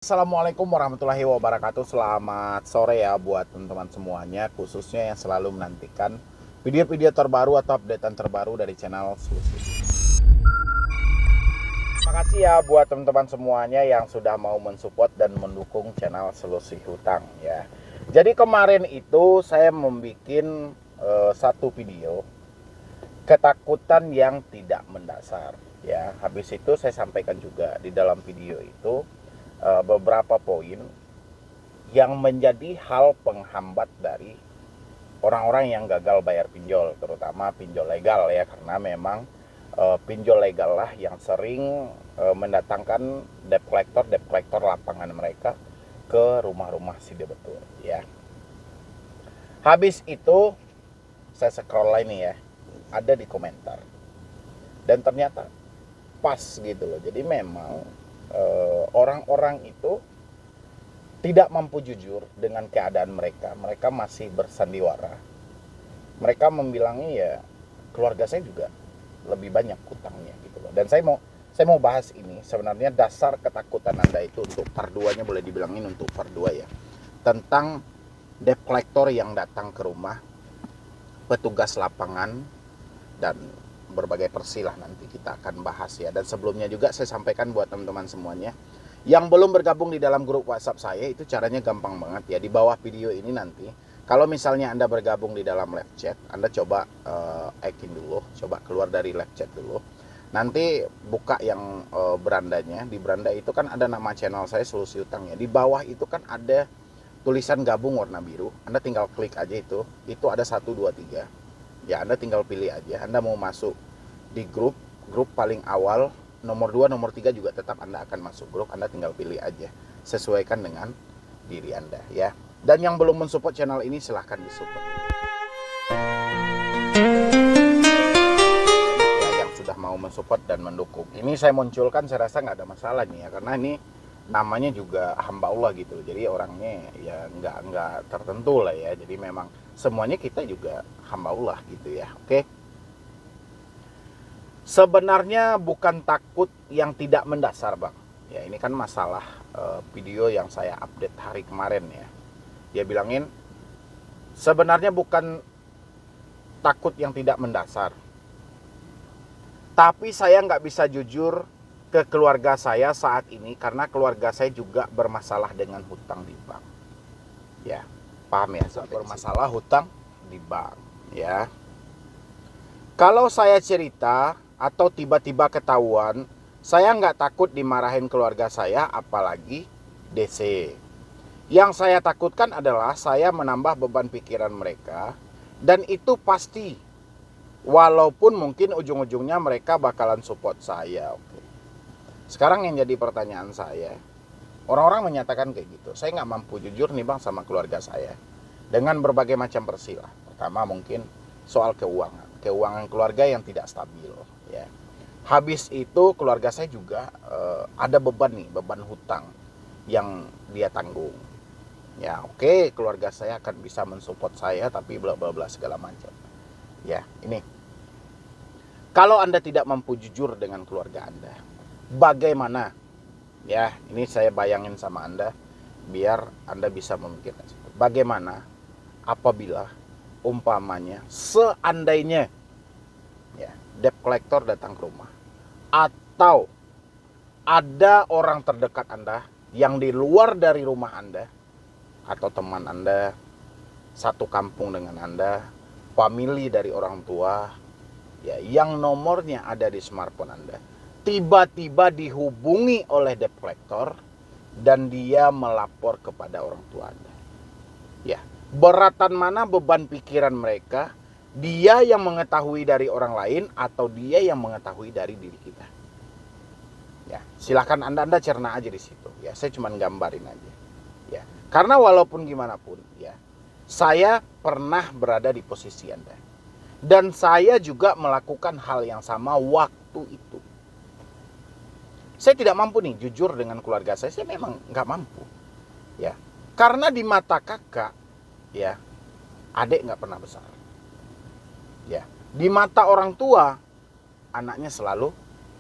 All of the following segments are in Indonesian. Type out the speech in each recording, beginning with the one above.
Assalamualaikum warahmatullahi wabarakatuh. Selamat sore ya buat teman-teman semuanya, khususnya yang selalu menantikan video-video terbaru atau updatean terbaru dari channel Solusi. Terima kasih ya buat teman-teman semuanya yang sudah mau mensupport dan mendukung channel Solusi Hutang ya. Jadi kemarin itu saya membuat satu video ketakutan yang tidak mendasar ya. Habis itu saya sampaikan juga di dalam video itu beberapa poin yang menjadi hal penghambat dari orang-orang yang gagal bayar pinjol, terutama pinjol legal ya, karena memang pinjol legal lah yang sering mendatangkan debt collector lapangan mereka ke rumah-rumah si debetur ya. Habis itu saya scroll ini ya, ada di komentar dan ternyata pas gitu loh. Jadi memang orang-orang itu tidak mampu jujur dengan keadaan mereka. Mereka masih bersandiwara. Mereka membilangnya ya keluarga saya juga lebih banyak hutangnya gitu loh. Dan saya mau bahas ini. Sebenarnya dasar ketakutan Anda itu untuk part 2-nya, boleh dibilangin untuk part 2 ya. Tentang debt collector yang datang ke rumah, petugas lapangan, dan berbagai persilah nanti kita akan bahas ya. Dan sebelumnya juga saya sampaikan buat teman-teman semuanya yang belum bergabung di dalam grup WhatsApp saya, itu caranya gampang banget ya. Di bawah video ini nanti, kalau misalnya Anda bergabung di dalam live chat, Anda coba in dulu, coba keluar dari live chat dulu. Nanti buka yang berandanya. Di beranda itu kan ada nama channel saya Solusi Hutang ya. Di bawah itu kan ada tulisan gabung warna biru. Anda tinggal klik aja itu. Itu ada 1 2 3. Ya, Anda tinggal pilih aja. Anda mau masuk di grup paling awal, nomor 2, nomor 3 juga tetap Anda akan masuk grup. Anda tinggal pilih aja. Sesuaikan dengan diri Anda ya. Dan yang belum mensupport channel ini silahkan disupport. Ya, yang sudah mau mensupport dan mendukung. Ini saya munculkan, saya rasa nggak ada masalah nih ya. Karena ini namanya juga hamba Allah gitu. Jadi orangnya ya nggak tertentu lah ya. Jadi memang semuanya kita juga hamba Allah gitu ya. Oke. Sebenarnya bukan takut yang tidak mendasar bang. Ya ini kan masalah video yang saya update hari kemarin ya. Dia bilangin sebenarnya bukan takut yang tidak mendasar. Tapi saya nggak bisa jujur ke keluarga saya saat ini karena keluarga saya juga bermasalah dengan hutang di bank. Ya, paham ya? Bermasalah hutang di bank ya. Kalau saya cerita atau tiba-tiba ketahuan, saya nggak takut dimarahin keluarga saya, apalagi DC. Yang saya takutkan adalah saya menambah beban pikiran mereka, dan itu pasti. Walaupun mungkin ujung-ujungnya mereka bakalan support saya. Oke. Sekarang yang jadi pertanyaan saya, orang-orang menyatakan kayak gitu. Saya nggak mampu jujur nih bang sama keluarga saya dengan berbagai macam persilah. Pertama mungkin soal keuangan keluarga yang tidak stabil ya. Habis itu keluarga saya juga ada beban hutang yang dia tanggung ya. Oke, keluarga saya akan bisa mensupport saya, tapi bla bla bla segala macam ya. Ini kalau Anda tidak mampu jujur dengan keluarga Anda, bagaimana ya? Ini saya bayangin sama Anda biar Anda bisa memikirkan bagaimana apabila umpamanya seandainya ya debt collector datang ke rumah, atau ada orang terdekat Anda yang di luar dari rumah Anda, atau teman Anda, satu kampung dengan Anda, family dari orang tua ya, yang nomornya ada di smartphone Anda, tiba-tiba dihubungi oleh debt collector dan dia melapor kepada orang tua Anda ya. Beratan mana beban pikiran mereka? Dia yang mengetahui dari orang lain atau dia yang mengetahui dari diri kita? Ya, silakan Anda cerna aja di situ. Ya, saya cuma gambarin aja. Ya, karena walaupun gimana pun, ya, saya pernah berada di posisi Anda, dan saya juga melakukan hal yang sama waktu itu. Saya tidak mampu nih jujur dengan keluarga saya. Saya memang nggak mampu. Ya, karena di mata kakak, ya, adik nggak pernah besar. Ya, di mata orang tua, anaknya selalu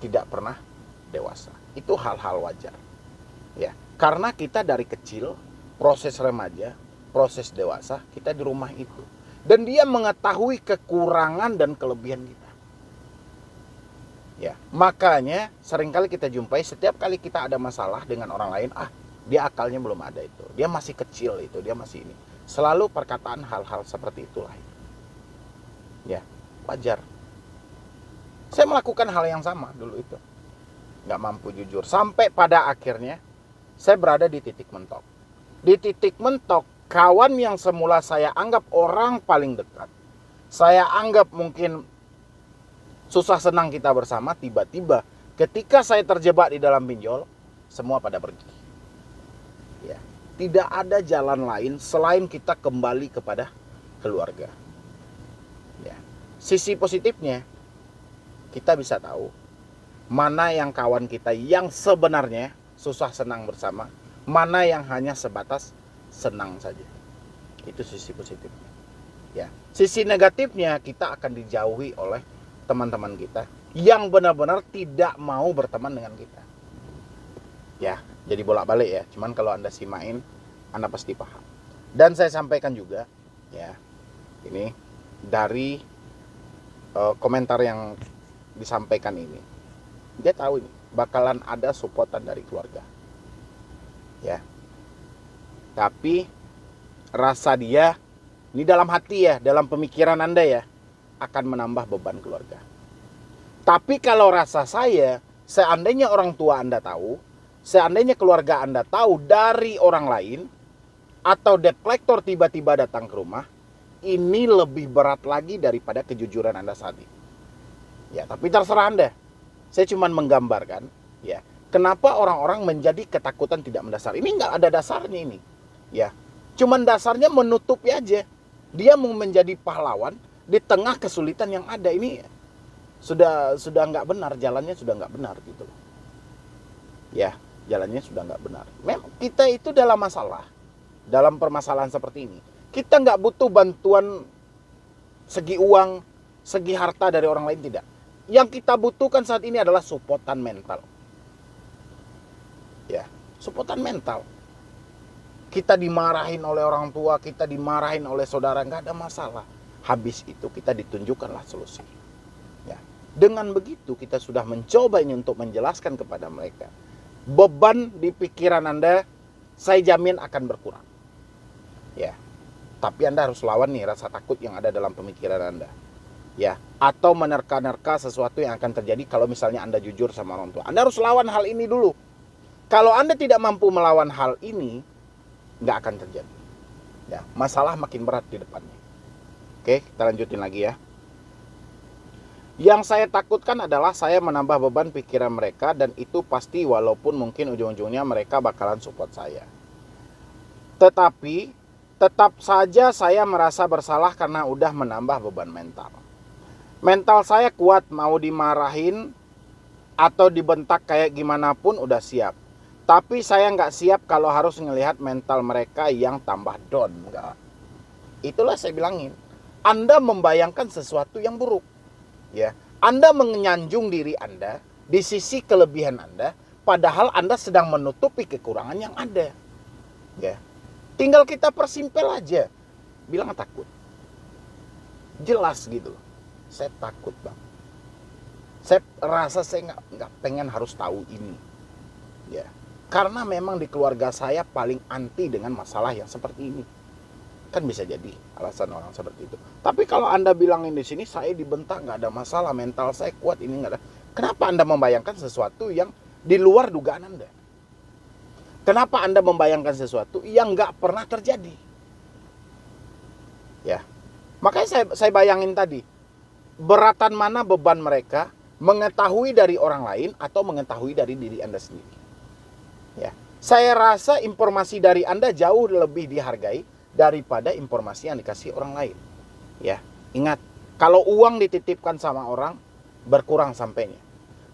tidak pernah dewasa. Itu hal-hal wajar. Ya, Karena kita dari kecil, proses remaja, proses dewasa, kita di rumah itu. Dan dia mengetahui kekurangan dan kelebihan kita. Ya, makanya seringkali kita jumpai setiap kali kita ada masalah dengan orang lain, dia akalnya belum ada itu. Dia masih kecil itu, dia masih ini. Selalu perkataan hal-hal seperti itulah. Ya, wajar. Saya melakukan hal yang sama dulu itu. Nggak mampu jujur. Sampai pada akhirnya, saya berada di titik mentok. Di titik mentok, kawan yang semula saya anggap orang paling dekat, saya anggap mungkin susah senang kita bersama, tiba-tiba ketika saya terjebak di dalam pinjol, semua pada pergi. Ya, tidak ada jalan lain selain kita kembali kepada keluarga. Ya, sisi positifnya, kita bisa tahu mana yang kawan kita yang sebenarnya susah senang bersama, mana yang hanya sebatas senang saja. Itu sisi positifnya. Ya, sisi negatifnya kita akan dijauhi oleh teman-teman kita yang benar-benar tidak mau berteman dengan kita. Ya, jadi bolak-balik ya. Cuman kalau Anda simain, Anda pasti paham. Dan saya sampaikan juga, ya, ini dari komentar yang disampaikan ini, dia tahu ini bakalan ada supportan dari keluarga. Ya, tapi rasa dia ini dalam hati ya, dalam pemikiran Anda ya, akan menambah beban keluarga. Tapi kalau rasa saya, seandainya orang tua Anda tahu, seandainya keluarga Anda tahu dari orang lain, atau debt collector tiba-tiba datang ke rumah, ini lebih berat lagi daripada kejujuran Anda saat ini. Ya, tapi terserah Anda. Saya cuma menggambarkan, ya, kenapa orang-orang menjadi ketakutan tidak mendasar. Ini nggak ada dasarnya ini. Ya, cuman dasarnya menutupi aja. Dia mau menjadi pahlawan di tengah kesulitan yang ada. Ini sudah nggak benar, jalannya sudah nggak benar gitu loh. Ya, jalannya sudah nggak benar. Memang kita itu dalam masalah, dalam permasalahan seperti ini, kita nggak butuh bantuan segi uang, segi harta dari orang lain, tidak. Yang kita butuhkan saat ini adalah supportan mental. Ya, supportan mental. Kita dimarahin oleh orang tua, kita dimarahin oleh saudara, nggak ada masalah. Habis itu kita ditunjukkanlah solusi. Ya. Dengan begitu kita sudah mencoba ini untuk menjelaskan kepada mereka. Beban di pikiran Anda, saya jamin akan berkurang. Ya. Tapi Anda harus lawan nih rasa takut yang ada dalam pemikiran Anda. Ya. Atau menerka-nerka sesuatu yang akan terjadi kalau misalnya Anda jujur sama orang tua. Anda harus lawan hal ini dulu. Kalau Anda tidak mampu melawan hal ini, nggak akan terjadi. Ya, masalah makin berat di depannya. Oke, kita lanjutin lagi ya. Yang saya takutkan adalah saya menambah beban pikiran mereka, dan itu pasti walaupun mungkin ujung-ujungnya mereka bakalan support saya. Tetapi tetap saja saya merasa bersalah karena udah menambah beban mental. Mental saya kuat, mau dimarahin atau dibentak kayak gimana pun udah siap. Tapi saya nggak siap kalau harus ngelihat mental mereka yang tambah down. Enggak. Itulah saya bilangin. Anda membayangkan sesuatu yang buruk. Ya, Anda menyanjung diri Anda di sisi kelebihan Anda, padahal Anda sedang menutupi kekurangan yang ada. Ya, tinggal kita persimpel aja. Bilang takut. Jelas gitu. Saya takut bang. Saya rasa saya nggak pengen harus tahu ini. Ya. Karena memang di keluarga saya paling anti dengan masalah yang seperti ini. Kan bisa jadi alasan orang seperti itu. Tapi kalau Anda bilangin di sini saya dibentak, nggak ada masalah, mental saya kuat, ini nggak ada. Kenapa Anda membayangkan sesuatu yang di luar dugaan Anda? Kenapa Anda membayangkan sesuatu yang nggak pernah terjadi? Ya, makanya saya bayangin tadi, beratan mana beban mereka mengetahui dari orang lain atau mengetahui dari diri Anda sendiri? Ya, saya rasa informasi dari Anda jauh lebih dihargai daripada informasi yang dikasih orang lain. Ya, ingat, kalau uang dititipkan sama orang, berkurang sampainya.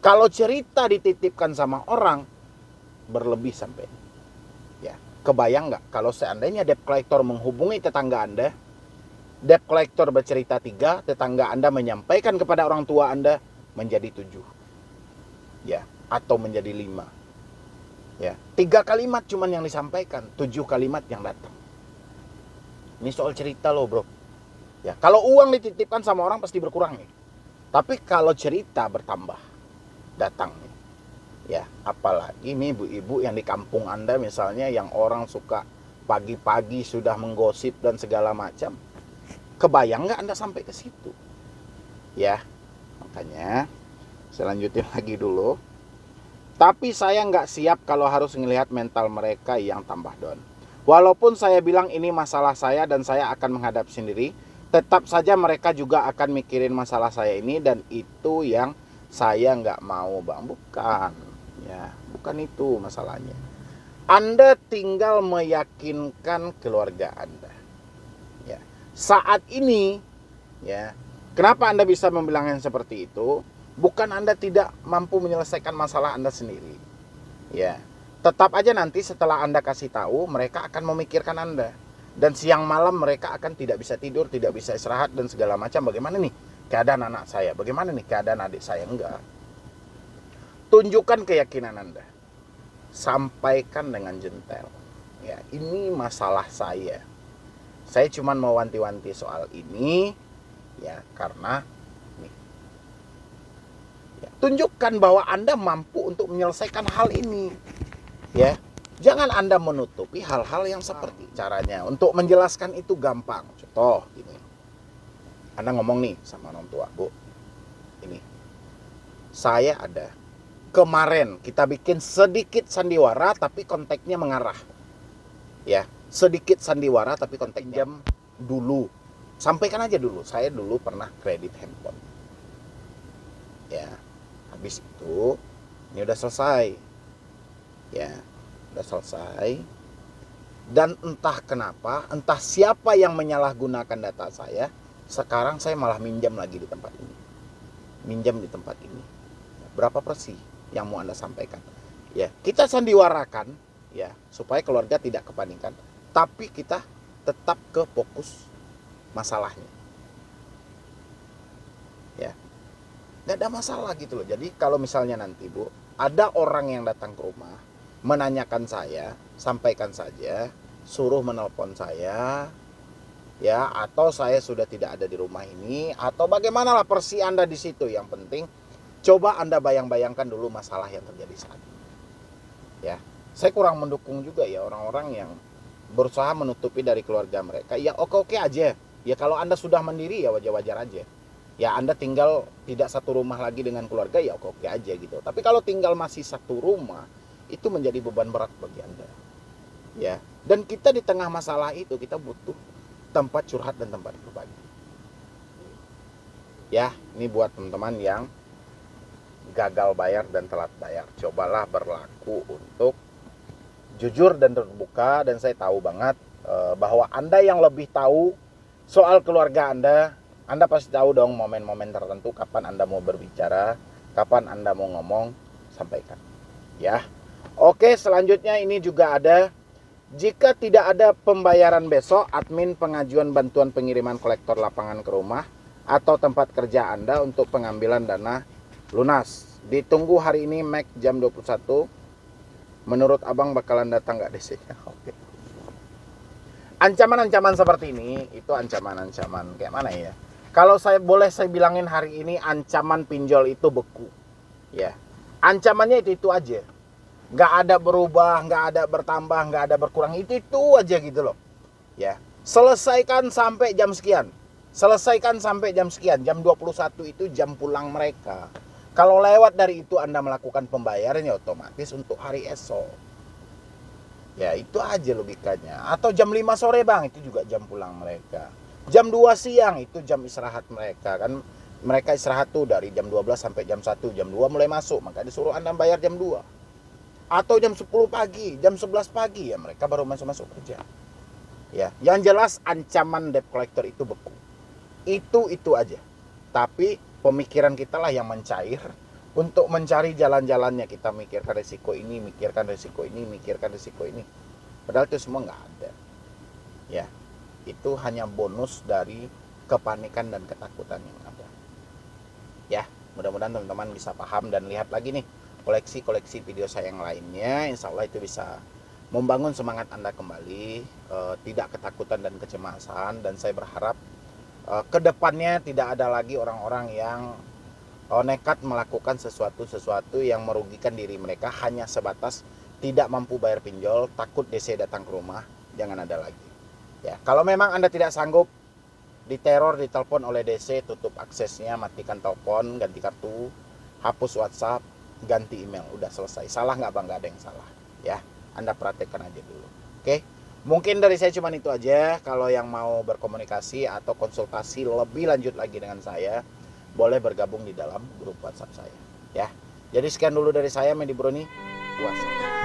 Kalau cerita dititipkan sama orang, berlebih sampainya. Ya, kebayang nggak kalau seandainya debt collector menghubungi tetangga Anda, debt collector bercerita 3, tetangga Anda menyampaikan kepada orang tua Anda menjadi 7. Ya, atau menjadi 5. Ya, 3 kalimat cuman yang disampaikan, 7 kalimat yang datang. Ini soal cerita loh bro. Ya, kalau uang dititipkan sama orang pasti berkurang nih. Tapi kalau cerita bertambah datang nih. Ya, apalagi nih ibu-ibu yang di kampung Anda misalnya, yang orang suka pagi-pagi sudah menggosip dan segala macam. Kebayang nggak Anda sampai ke situ? Ya, makanya selanjutnya lagi dulu. Tapi saya nggak siap kalau harus ngelihat mental mereka yang tambah down. Walaupun saya bilang ini masalah saya dan saya akan menghadapi sendiri, tetap saja mereka juga akan mikirin masalah saya ini, dan itu yang saya nggak mau bang. Bukan, ya, bukan itu masalahnya. Anda tinggal meyakinkan keluarga Anda. Ya, saat ini, ya, kenapa Anda bisa membilangnya seperti itu? Bukan Anda tidak mampu menyelesaikan masalah Anda sendiri. Ya, tetap aja nanti setelah Anda kasih tahu, mereka akan memikirkan Anda. Dan siang malam mereka akan tidak bisa tidur, tidak bisa istirahat dan segala macam. Bagaimana nih keadaan anak saya? Bagaimana nih keadaan adik saya? Enggak. Tunjukkan keyakinan Anda. Sampaikan dengan gentle. Ya, ini masalah saya. Saya cuma mau wanti-wanti soal ini, ya, karena tunjukkan bahwa Anda mampu untuk menyelesaikan hal ini. Ya, jangan Anda menutupi hal-hal yang seperti caranya. Untuk menjelaskan itu gampang. Contoh gini. Anda ngomong nih sama orang tua, Bu. Ini. Saya ada. Kemarin kita bikin sedikit sandiwara tapi konteksnya mengarah. Ya, sedikit sandiwara tapi konteksnya dulu. Sampaikan aja dulu. Saya dulu pernah kredit handphone. Ya. Habis itu ini udah selesai. Ya, udah selesai. Dan entah kenapa, entah siapa yang menyalahgunakan data saya, sekarang saya malah minjam lagi di tempat ini. Minjam di tempat ini. Berapa persen yang mau Anda sampaikan? Ya, kita sandiwarakan ya supaya keluarga tidak kepanikan, tapi kita tetap ke fokus masalahnya. Ya. Gak ada masalah gitu loh. Jadi kalau misalnya nanti Bu, ada orang yang datang ke rumah menanyakan saya, sampaikan saja, suruh menelpon saya, ya, atau saya sudah tidak ada di rumah ini, atau bagaimanalah versi Anda di situ. Yang penting coba Anda bayang-bayangkan dulu masalah yang terjadi saat ini. Ya, saya kurang mendukung juga ya orang-orang yang berusaha menutupi dari keluarga mereka. Ya oke-oke aja. Ya kalau Anda sudah mandiri ya wajar-wajar aja. Ya Anda tinggal tidak satu rumah lagi dengan keluarga, ya oke aja gitu. Tapi kalau tinggal masih satu rumah, itu menjadi beban berat bagi Anda. Ya, dan kita di tengah masalah itu kita butuh tempat curhat dan tempat berbagi. Ya, ini buat teman-teman yang gagal bayar dan telat bayar. Cobalah berlaku untuk jujur dan terbuka, dan saya tahu banget bahwa Anda yang lebih tahu soal keluarga Anda. Anda pasti tahu dong momen-momen tertentu kapan Anda mau berbicara, kapan Anda mau ngomong, sampaikan. Ya. Oke, selanjutnya ini juga ada, jika tidak ada pembayaran besok, admin pengajuan bantuan pengiriman kolektor lapangan ke rumah atau tempat kerja Anda untuk pengambilan dana lunas. Ditunggu hari ini Mac jam 21. Menurut Abang bakalan datang nggak DC-nya? Oke. Ancaman-ancaman seperti ini, itu ancaman-ancaman kayak mana ya? Kalau saya bilangin hari ini ancaman pinjol itu beku. Ya. Ancamannya itu aja. Nggak ada berubah, nggak ada bertambah, nggak ada berkurang. Itu aja gitu loh. Ya. Selesaikan sampai jam sekian. Selesaikan sampai jam sekian. Jam 21 itu jam pulang mereka. Kalau lewat dari itu Anda melakukan pembayaran, ya otomatis untuk hari esok. Ya itu aja logikanya. Atau jam 5 sore bang, itu juga jam pulang mereka. Jam 2 siang itu jam istirahat mereka. Kan mereka istirahat tuh dari jam 12 sampai jam 1. Jam 2 mulai masuk, maka disuruh Anda bayar jam 2. Atau jam 10 pagi, jam 11 pagi, ya mereka baru masuk kerja. Ya, yang jelas ancaman debt collector itu beku. Itu aja. Tapi pemikiran kita lah yang mencair untuk mencari jalan-jalannya. Kita mikirkan resiko ini, mikirkan resiko ini, mikirkan resiko ini. Padahal itu semua nggak ada. Ya, itu hanya bonus dari kepanikan dan ketakutan yang ada. Ya, mudah-mudahan teman-teman bisa paham dan lihat lagi nih koleksi-koleksi video saya yang lainnya. Insya Allah itu bisa membangun semangat Anda kembali, tidak ketakutan dan kecemasan. Dan saya berharap kedepannya tidak ada lagi orang-orang yang nekat melakukan sesuatu yang merugikan diri mereka hanya sebatas tidak mampu bayar pinjol, takut DC datang ke rumah. Jangan ada lagi. Ya, kalau memang Anda tidak sanggup diteror, ditelepon oleh DC, tutup aksesnya, matikan telepon, ganti kartu, hapus WhatsApp, ganti email, udah selesai. Salah nggak bang? Nggak ada yang salah. Ya, Anda praktekkan aja dulu. Oke, mungkin dari saya cuma itu aja. Kalau yang mau berkomunikasi atau konsultasi lebih lanjut lagi dengan saya, boleh bergabung di dalam grup WhatsApp saya. Ya, jadi sekian dulu dari saya, Medi Broni. Wassalam.